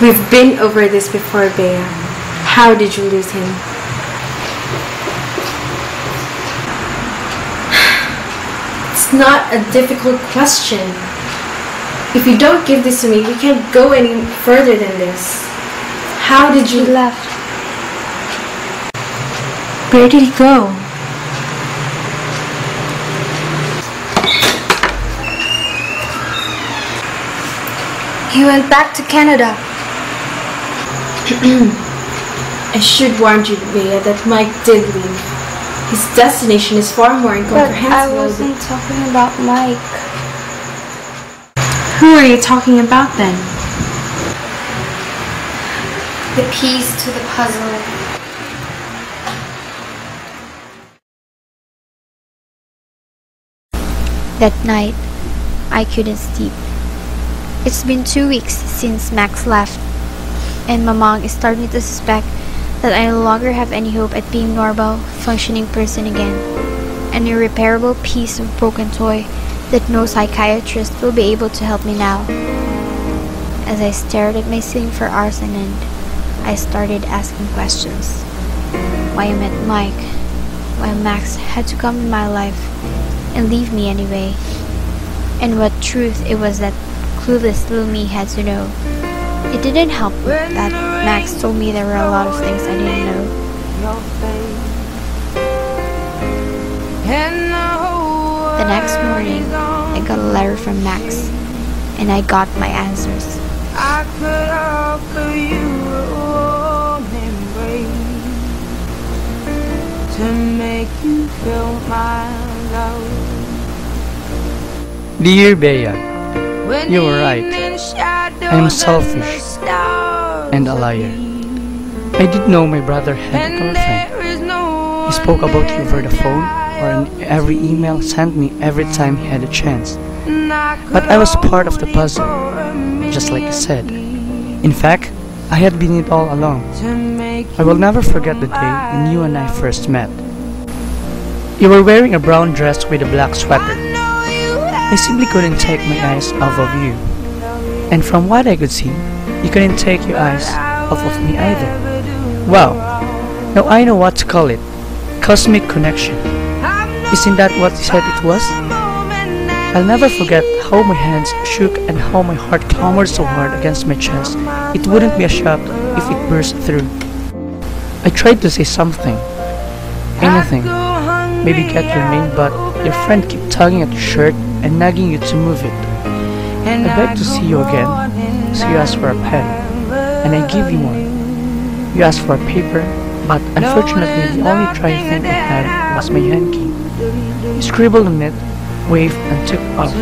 We've been over this before, Bea. How did you lose him? It's not a difficult question. If you don't give this to me, we can't go any further than this. How did you... He left. Where did he go? He went back to Canada. I should warn you, Bea, that Mike did leave. His destination is far more incomprehensible. But I wasn't talking about Mike. Who are you talking about then? The piece to the puzzle. That night, I couldn't sleep. It's been 2 weeks since Max left, and my mom is starting to suspect that I no longer have any hope at being a normal, functioning person again. An irreparable piece of broken toy that no psychiatrist will be able to help me now. As I stared at my ceiling for hours on end, I started asking questions. Why I met Mike, why Max had to come in my life and leave me anyway, and what truth it was that clueless little me had to know. It didn't help that Max told me there were a lot of things I didn't know. The next morning, I got a letter from Max, and I got my answers. I could offer you a warm embrace to make you feel my love. Dear Bea, you were right. I am selfish and a liar. I did know my brother had a girlfriend. He spoke about you over the phone or in every email sent me every time he had a chance. But I was part of the puzzle, just like you said. In fact, I had been it all along. I will never forget the day when you and I first met. You were wearing a brown dress with a black sweater. I simply couldn't take my eyes off of you. And from what I could see, you couldn't take your eyes off of me either. Wow, now I know what to call it. Cosmic connection. Isn't that what you said it was? I'll never forget how my hands shook and how my heart clamored so hard against my chest. It wouldn't be a shock if it burst through. I tried to say something. Anything. Maybe get your name, but your friend kept tugging at your shirt and nagging you to move it. I begged to see you again, so you asked for a pen, and I gave you one. You asked for a paper, but unfortunately the only dry thing I had was my hanky. You scribbled on it, waved, and took off.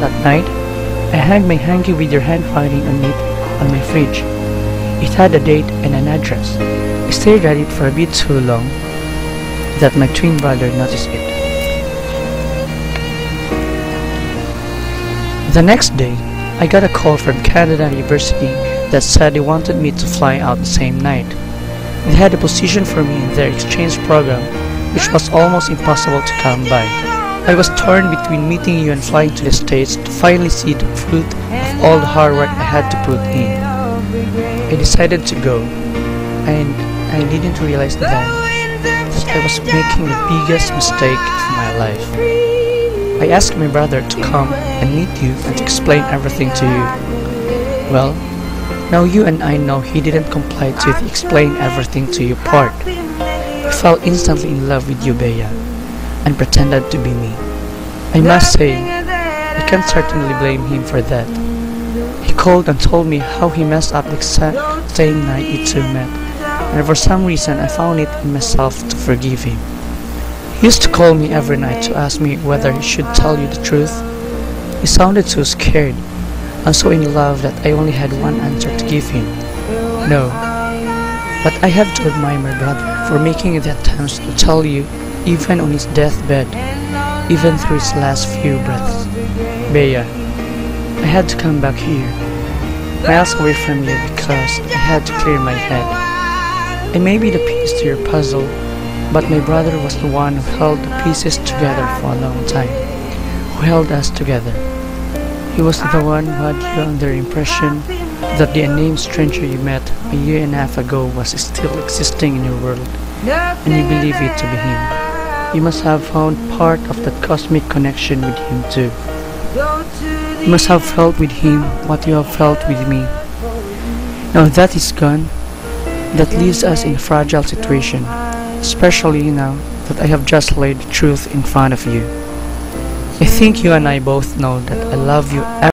That night, I hung my hanky with your handwriting on it on my fridge. It had a date and an address. I stared at it for a bit too long that my twin brother noticed it. The next day, I got a call from Canada University that said they wanted me to fly out the same night. They had a position for me in their exchange program, which was almost impossible to come by. I was torn between meeting you and flying to the States to finally see the fruit of all the hard work I had to put in. I decided to go, and I didn't realize then that I was making the biggest mistake of my life. I asked my brother to come and meet you and to explain everything to you. Well, now you and I know he didn't comply to the explain everything to you part. He fell instantly in love with you, Bea, and pretended to be me. I must say, I can't certainly blame him for that. He called and told me how he messed up the exact same night you two met, and for some reason I found it in myself to forgive him. He used to call me every night to ask me whether he should tell you the truth. He sounded so scared and so in love that I only had one answer to give him: no. But I have to admire my brother for making the attempts to tell you even on his deathbed, even through his last few breaths. Bea, I had to come back here, miles away from you because I had to clear my head. I may be the piece to your puzzle, But my brother was the one who held the pieces together for a long time, who held us together. He was the one who had you under the impression that the unnamed stranger you met a year and a half ago was still existing in your world, and you believe it to be him. You must have found part of that cosmic connection with him too. You must have felt with him what you have felt with me. Now that is gone, that leaves us in a fragile situation, especially now that I have just laid the truth in front of you. I think you and I both know that I love you